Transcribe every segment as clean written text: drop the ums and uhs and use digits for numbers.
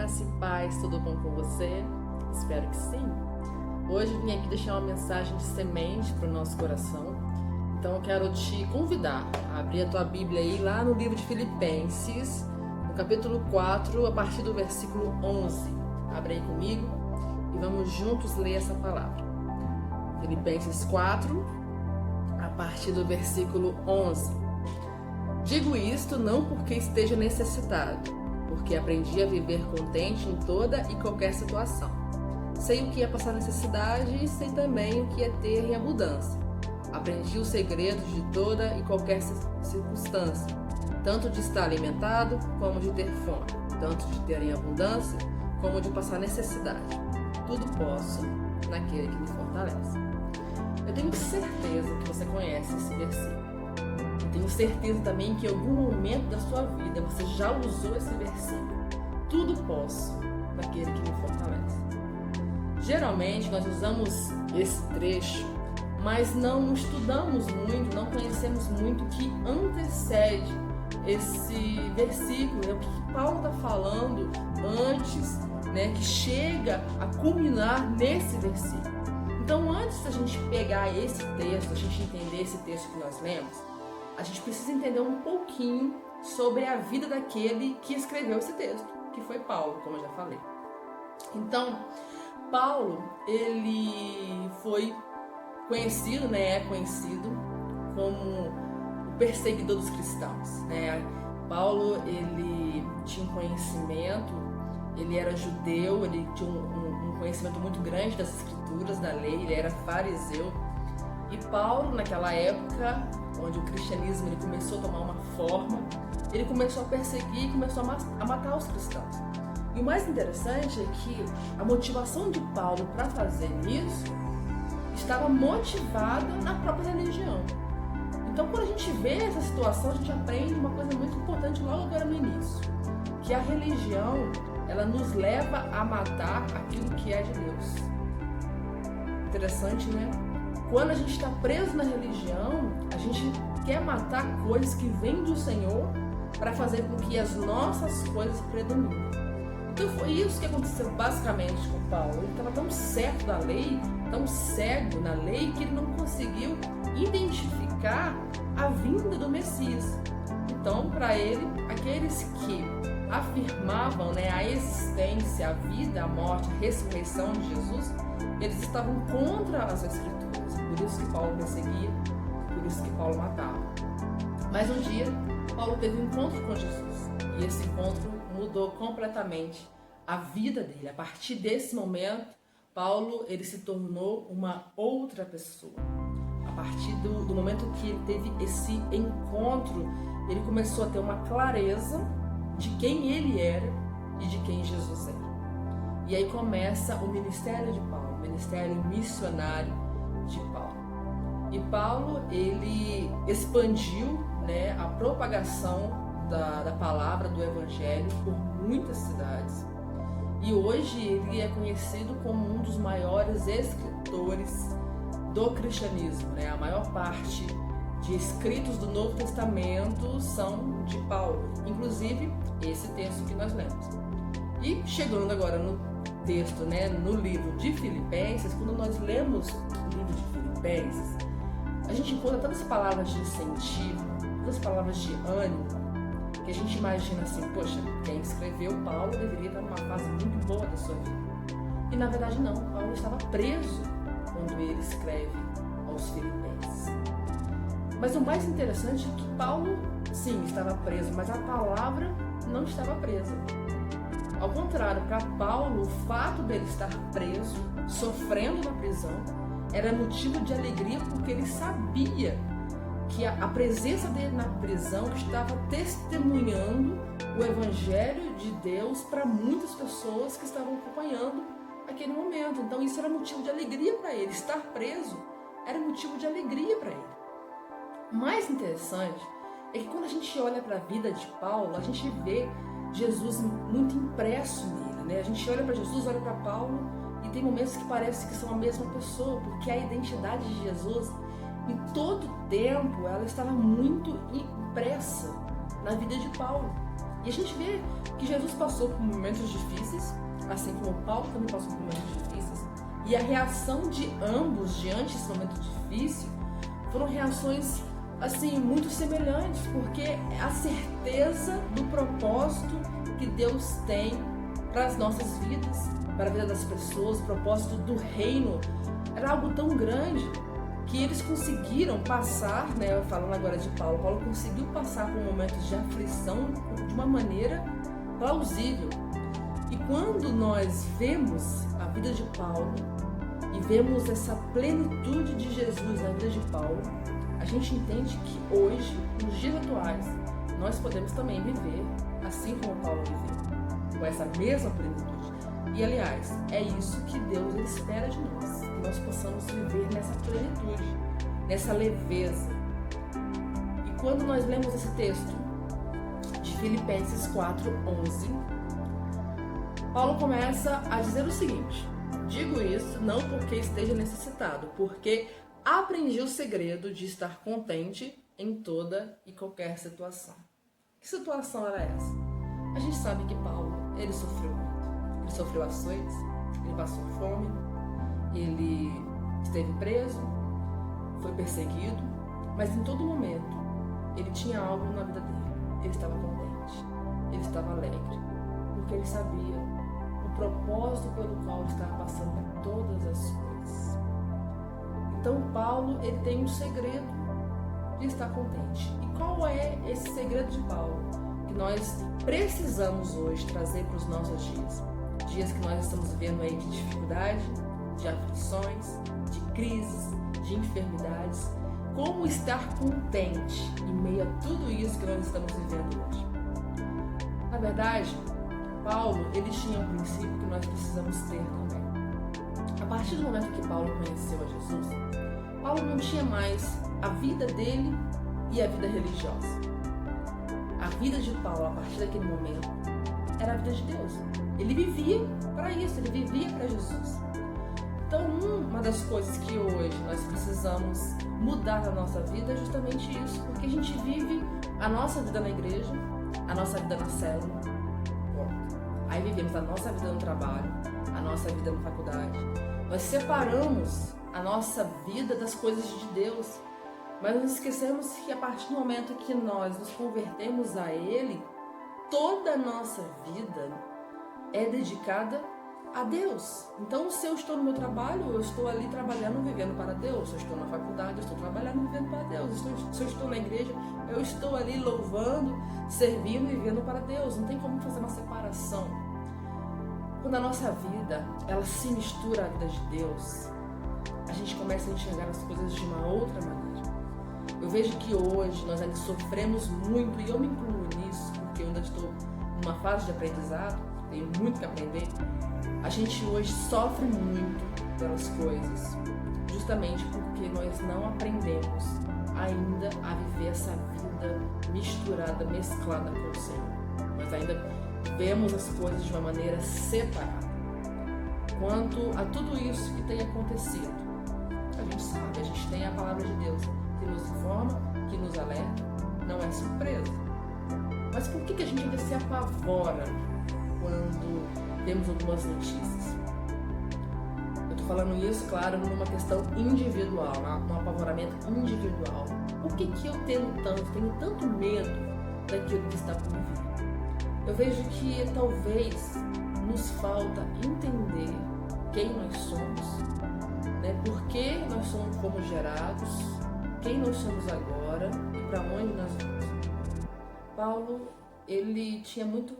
Graça e paz, tudo bom com você? Espero que sim. Hoje eu vim aqui deixar uma mensagem de semente para o nosso coração. Então eu quero te convidar a abrir a tua Bíblia aí lá no livro de Filipenses, no capítulo 4, a partir do versículo 11. Abre aí comigo e vamos juntos ler essa palavra. Filipenses 4, a partir do versículo 11. Digo isto não porque esteja necessitado, porque aprendi a viver contente em toda e qualquer situação. Sei o que é passar necessidade e sei também o que é ter em abundância. Aprendi os segredos de toda e qualquer circunstância, tanto de estar alimentado como de ter fome, tanto de ter em abundância como de passar necessidade. Tudo posso naquele que me fortalece. Eu tenho certeza que você conhece esse versículo. Eu tenho certeza também que em algum momento da sua vida você já usou esse versículo. Tudo posso naquele que me fortalece. Geralmente nós usamos esse trecho, mas não estudamos muito, não conhecemos muito o que antecede esse versículo, né? O que Paulo está falando antes, né? Que chega a culminar nesse versículo. Então, antes da gente pegar esse texto, a gente entender esse texto que nós lemos, a gente precisa entender um pouquinho sobre a vida daquele que escreveu esse texto, que foi Paulo, como eu já falei. Então, Paulo, ele foi conhecido, né, é conhecido como o perseguidor dos cristãos, né? Paulo, ele tinha um conhecimento, ele era judeu, ele tinha um conhecimento muito grande das escrituras, da lei, ele era fariseu. E Paulo, naquela época, onde o cristianismo ele começou a tomar uma forma, ele começou a perseguir e começou a matar os cristãos. E o mais interessante é que a motivação de Paulo para fazer isso estava motivada na própria religião. Então, quando a gente vê essa situação, a gente aprende uma coisa muito importante logo agora no início, que a religião, ela nos leva a matar aquilo que é de Deus. Interessante, né? Quando a gente está preso na religião, a gente quer matar coisas que vêm do Senhor para fazer com que as nossas coisas predominem. Então foi isso que aconteceu basicamente com Paulo. Ele estava tão certo da lei, tão cego na lei, que ele não conseguiu identificar a vinda do Messias. Então, para ele, aqueles que afirmavam, né, a existência, a vida, a morte, a ressurreição de Jesus, eles estavam contra as Escrituras. Por isso que Paulo perseguia, por isso que Paulo matava. Mas um dia, Paulo teve um encontro com Jesus. E esse encontro mudou completamente a vida dele. A partir desse momento, Paulo ele se tornou uma outra pessoa. A partir do momento que ele teve esse encontro, ele começou a ter uma clareza de quem ele era e de quem Jesus era. E aí começa o ministério de Paulo, o ministério missionário de Paulo. E Paulo, ele expandiu, né, a propagação da palavra, do evangelho por muitas cidades. E hoje ele é conhecido como um dos maiores escritores do cristianismo, né? A maior parte de escritos do Novo Testamento são de Paulo, inclusive esse texto que nós lemos. E chegando agora no texto, né, no livro de Filipenses, quando nós lemos o livro de Filipenses, a gente encontra tantas palavras de incentivo, tantas palavras de ânimo, que a gente imagina assim, poxa, quem escreveu Paulo deveria estar numa fase muito boa da sua vida. E na verdade não, Paulo estava preso quando ele escreve aos Filipenses. Mas o mais interessante é que Paulo, sim, estava preso, mas a palavra não estava presa. Ao contrário, para Paulo, o fato dele estar preso, sofrendo na prisão, era motivo de alegria porque ele sabia que a presença dele na prisão estava testemunhando o evangelho de Deus para muitas pessoas que estavam acompanhando aquele momento. Então isso era motivo de alegria para ele. Estar preso era motivo de alegria para ele. O mais interessante é que quando a gente olha para a vida de Paulo, a gente vê Jesus muito impresso nele, né? A gente olha para Jesus, olha para Paulo e tem momentos que parece que são a mesma pessoa, porque a identidade de Jesus, em todo tempo, ela estava muito impressa na vida de Paulo. E a gente vê que Jesus passou por momentos difíceis, assim como Paulo também passou por momentos difíceis. E a reação de ambos diante desse momento difícil foram reações assim muito semelhantes, porque a certeza do propósito que Deus tem para as nossas vidas, para a vida das pessoas, o propósito do reino era algo tão grande que eles conseguiram passar, né, falando agora de Paulo, Paulo conseguiu passar por momentos de aflição de uma maneira plausível. E quando nós vemos a vida de Paulo e vemos essa plenitude de Jesus na vida de Paulo, a gente entende que hoje, nos dias atuais, nós podemos também viver assim como Paulo viveu, com essa mesma plenitude. E aliás, é isso que Deus espera de nós, que nós possamos viver nessa plenitude, nessa leveza. E quando nós lemos esse texto de Filipenses 4:11, Paulo começa a dizer o seguinte: digo isso não porque esteja necessitado, porque aprendi o segredo de estar contente em toda e qualquer situação. Que situação era essa? A gente sabe que Paulo, ele sofreu muito. Ele sofreu açoites, ele passou fome, ele esteve preso, foi perseguido, mas em todo momento ele tinha algo na vida dele. Ele estava contente, ele estava alegre, porque ele sabia o propósito pelo qual ele estava passando por todas as coisas. Então Paulo, ele tem um segredo de estar contente. E qual é esse segredo de Paulo que nós precisamos hoje trazer para os nossos dias? Dias que nós estamos vivendo aí de dificuldade, de aflições, de crises, de enfermidades. Como estar contente em meio a tudo isso que nós estamos vivendo hoje? Na verdade, Paulo, ele tinha um princípio que nós precisamos ter também. A partir do momento que Paulo conheceu a Jesus, Paulo não tinha mais a vida dele e a vida religiosa. A vida de Paulo, a partir daquele momento, era a vida de Deus. Ele vivia para isso, ele vivia para Jesus. Então, uma das coisas que hoje nós precisamos mudar na nossa vida é justamente isso, porque a gente vive a nossa vida na igreja, a nossa vida na célula, aí vivemos a nossa vida no trabalho, a nossa vida na faculdade. Nós separamos a nossa vida das coisas de Deus, mas nós esquecemos que a partir do momento que nós nos convertemos a Ele, toda a nossa vida é dedicada a Deus. Então, se eu estou no meu trabalho, eu estou ali trabalhando, vivendo para Deus. Se eu estou na faculdade, eu estou trabalhando, vivendo para Deus. Se eu estou na igreja, eu estou ali louvando, servindo e vivendo para Deus. Não tem como fazer uma separação. Quando a nossa vida, ela se mistura à vida de Deus, a gente começa a enxergar as coisas de uma outra maneira. Eu vejo que hoje nós ainda sofremos muito, e eu me incluo nisso, porque eu ainda estou numa fase de aprendizado, tenho muito que aprender. A gente hoje sofre muito pelas coisas, justamente porque nós não aprendemos ainda a viver essa vida misturada, mesclada com o Senhor. Nós ainda vemos as coisas de uma maneira separada. Quanto a tudo isso que tem acontecido, a gente sabe, a gente tem a palavra de Deus que nos informa, que nos alerta, não é surpresa. Mas por que a gente ainda se apavora quando temos algumas notícias? Eu estou falando isso, claro, numa questão individual, num apavoramento individual. Por que eu tenho tanto medo daquilo que está por vir? Eu vejo que talvez nos falta entender quem nós somos, né? Por que nós somos como gerados, quem nós somos agora e para onde nós vamos. Paulo, ele tinha muito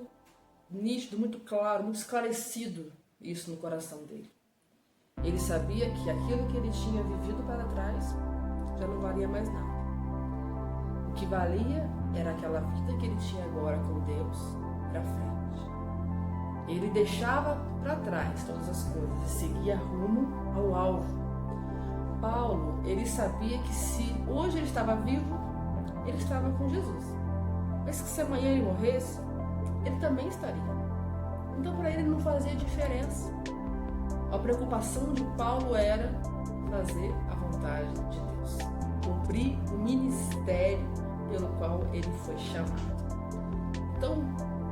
nítido, muito claro, muito esclarecido isso no coração dele. Ele sabia que aquilo que ele tinha vivido para trás já não valia mais nada. O que valia era aquela vida que ele tinha agora com Deus para frente. Ele deixava para trás todas as coisas e seguia rumo ao alvo. Paulo, ele sabia que se hoje ele estava vivo, ele estava com Jesus. Mas que se amanhã ele morresse, ele também estaria. Então para ele não fazia diferença. A preocupação de Paulo era fazer a vontade de Deus, cumprir o ministério pelo qual ele foi chamado. Então,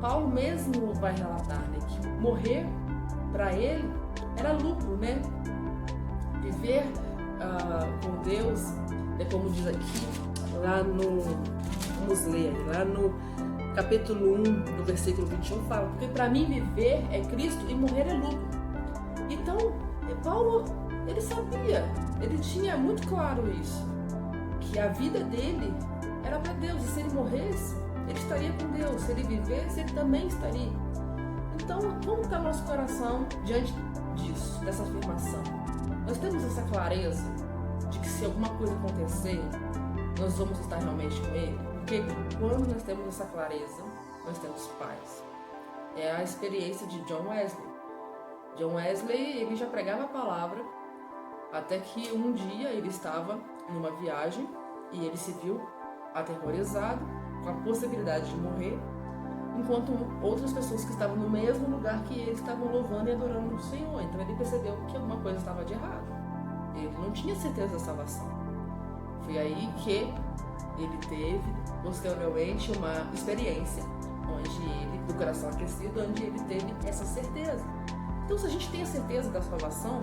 Paulo mesmo vai relatar, né, que morrer para ele era lucro, né? Viver com Deus, como diz aqui, lá no, vamos ler aqui, lá no capítulo 1, no versículo 21, fala, porque para mim viver é Cristo e morrer é lucro. Então, Paulo, ele sabia, ele tinha muito claro isso, que a vida dele era para Deus, e se ele morresse, ele estaria com Deus, se ele vivesse, ele também estaria. Então, como está nosso coração diante disso, dessa afirmação? Nós temos essa clareza de que se alguma coisa acontecer, nós vamos estar realmente com Ele? Porque quando nós temos essa clareza, nós temos paz. É a experiência de John Wesley. John Wesley, ele já pregava a palavra, até que um dia ele estava numa viagem e ele se viu aterrorizado com a possibilidade de morrer, enquanto outras pessoas que estavam no mesmo lugar que ele estavam louvando e adorando o Senhor. Então ele percebeu que alguma coisa estava de errado. Ele não tinha certeza da salvação. Foi aí que ele teve, posteriormente, uma experiência onde ele, do coração aquecido, onde ele teve essa certeza. Então, se a gente tem a certeza da salvação,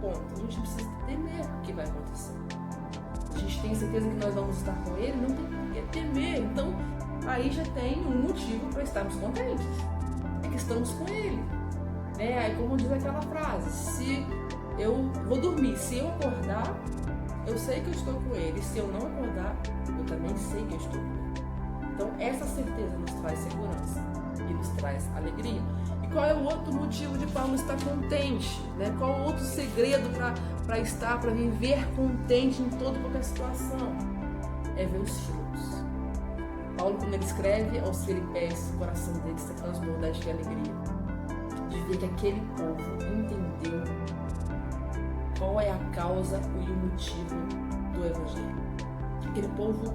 ponto, a gente não precisa temer o que vai acontecer. A gente tem a certeza que nós vamos estar com ele, não tem por que temer. Então, aí já tem um motivo para estarmos contentes. É que estamos com ele. Aí, como diz aquela frase, se eu vou dormir, se eu acordar, eu sei que eu estou com ele. Se eu não acordar, eu também sei que eu estou com ele. Então, essa certeza nos traz segurança e nos traz alegria. E qual é o outro motivo de Paulo estar contente? Qual é o outro segredo para viver contente em toda e qualquer situação? É ver os frutos. Paulo, quando ele escreve aos Filipenses, o coração dele se transborda de alegria, de ver que aquele povo entendeu qual é a causa e o motivo do Evangelho. Aquele povo,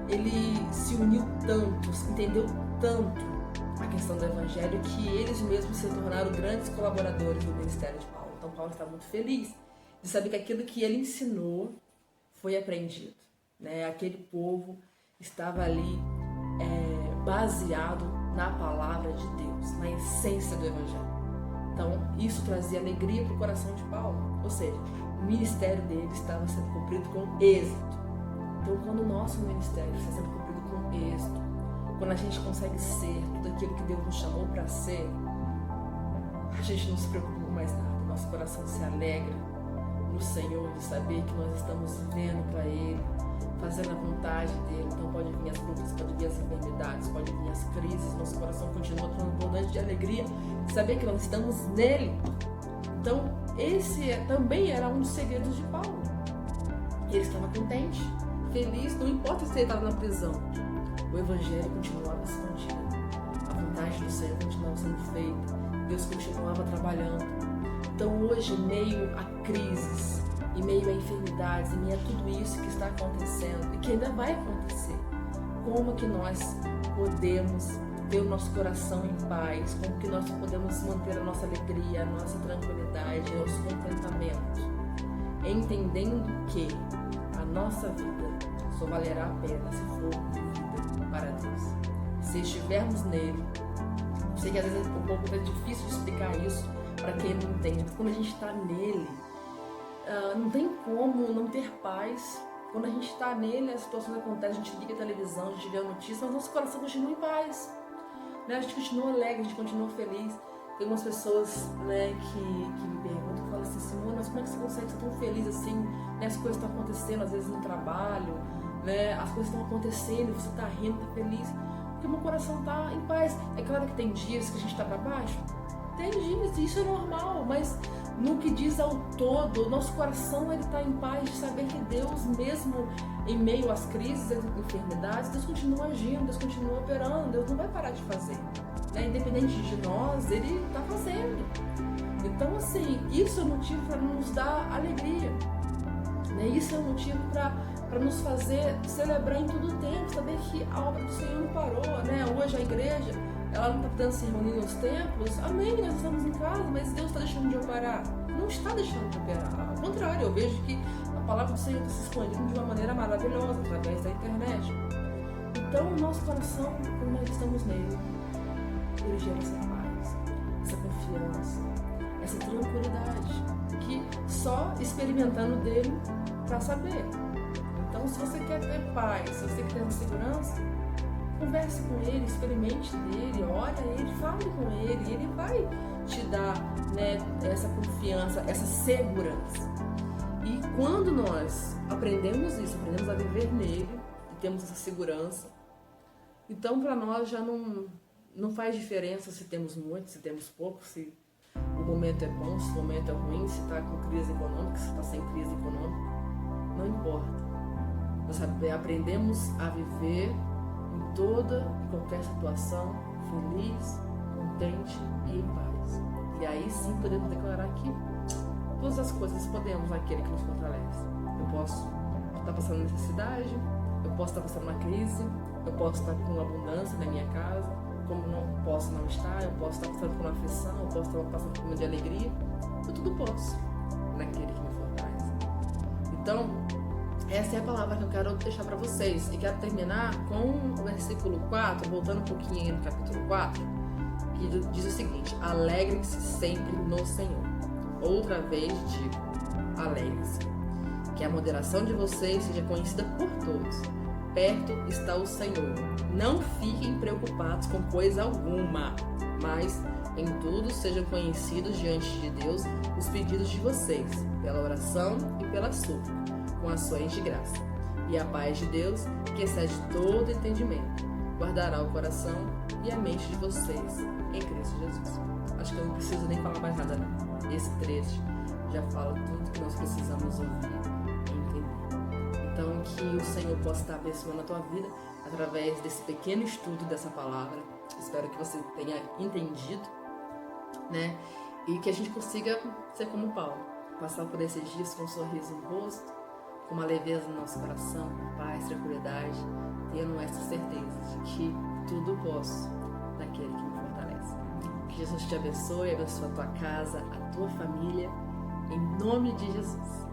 ele se uniu tanto, entendeu tanto a questão do Evangelho, que eles mesmos se tornaram grandes colaboradores do ministério de Paulo. Então Paulo está muito feliz de saber que aquilo que ele ensinou foi aprendido. Aquele povo estava ali baseado na palavra de Deus, na essência do Evangelho. Então isso trazia alegria para o coração de Paulo, ou seja, o ministério dele estava sendo cumprido com êxito. Então quando o nosso ministério está sendo cumprido com êxito, quando a gente consegue ser tudo aquilo que Deus nos chamou para ser, a gente não se preocupa com mais nada. Nosso coração se alegra no Senhor de saber que nós estamos vivendo para Ele, fazendo a vontade dEle. Então pode vir as lutas, pode vir as enfermidades, pode vir as crises, nosso coração continua transbordante de alegria de saber que nós estamos nele. Então esse também era um dos segredos de Paulo. Ele estava contente, feliz, não importa se ele estava na prisão. O Evangelho continuava expandindo, a vontade do Senhor continuava sendo feita, Deus continuava trabalhando. Então hoje, em meio a crises, em meio a enfermidades, em meio a tudo isso que está acontecendo e que ainda vai acontecer, como que nós podemos ter o nosso coração em paz, como que nós podemos manter a nossa alegria, a nossa tranquilidade, o nosso contentamento, entendendo que a nossa vida só valerá a pena se for vivida para Deus. Se estivermos nele, sei que às vezes é um pouco difícil de explicar isso para quem não entende, mas quando a gente está nele, não tem como não ter paz. Quando a gente está nele, as situações acontecem, a gente liga a televisão, a gente vê a notícia, mas nosso coração continua em paz. A gente continua alegre, a gente continua feliz. Tem umas pessoas que me perguntam, que falam assim, Simone, mas como é que você consegue ser tão feliz assim? As coisas estão acontecendo, às vezes no trabalho, as coisas estão acontecendo, você está rindo, está feliz, porque meu coração está em paz. É claro que tem dias que a gente está para baixo, tem dias, isso é normal, mas no que diz ao todo, nosso coração está em paz de saber que Deus, mesmo em meio às crises, às enfermidades, Deus continua agindo, Deus continua operando, Deus não vai parar de fazer. Independente de nós, Ele está fazendo. Então, assim, isso é motivo para nos dar alegria. Isso é motivo para nos fazer celebrar em todo o tempo, saber que a obra do Senhor não parou. Hoje a igreja, ela não está podendo se reunir nos templos. Amém, nós estamos em casa, mas Deus está deixando de operar? Não está deixando de operar. Ao contrário, eu vejo que a palavra do Senhor está se expandindo de uma maneira maravilhosa através da internet. Então, o nosso coração, quando nós estamos nele, ele gera essa paz, essa confiança, essa tranquilidade, que só experimentando dele para saber. Então, se você quer ter paz, se você quer ter segurança, converse com ele, experimente dele, ore a ele, fale com ele, e ele vai te dar, né, essa confiança, essa segurança. E quando nós aprendemos isso, aprendemos a viver nele e temos essa segurança, então para nós já não faz diferença se temos muito, se temos pouco, se o momento é bom, se o momento é ruim, se está com crise econômica, se está sem crise econômica, não importa. Nós aprendemos a viver em toda e qualquer situação feliz, contente e em paz. E aí sim podemos declarar que todas as coisas podemos naquele que nos fortalece. Eu posso estar passando necessidade, eu posso estar passando uma crise, eu posso estar com abundância na minha casa, como não posso não estar, eu posso estar passando por uma aflição, eu posso estar passando por um momento de alegria, eu tudo posso naquele que me fortalece. Então, essa é a palavra que eu quero deixar para vocês. E quero terminar com o versículo 4, voltando um pouquinho aí no capítulo 4, que diz o seguinte: alegrem-se sempre no Senhor. Outra vez digo, alegrem-se. Que a moderação de vocês seja conhecida por todos. Perto está o Senhor. Não fiquem preocupados com coisa alguma, mas em tudo sejam conhecidos diante de Deus os pedidos de vocês, pela oração e pela súplica, com ações de graça. E a paz de Deus, que excede todo entendimento, guardará o coração e a mente de vocês em Cristo Jesus. Acho que eu não preciso nem falar mais nada, não. Esse trecho já fala tudo que nós precisamos ouvir e entender. Então, que o Senhor possa estar abençoando a tua vida através desse pequeno estudo dessa palavra. Espero que você tenha entendido, né? E que a gente consiga ser como Paulo, passar por esses dias com um sorriso no rosto, com uma leveza no nosso coração, com paz, tranquilidade, tendo essa certeza de que tudo posso naquele que me fortalece. Que Jesus te abençoe a tua casa, a tua família, em nome de Jesus.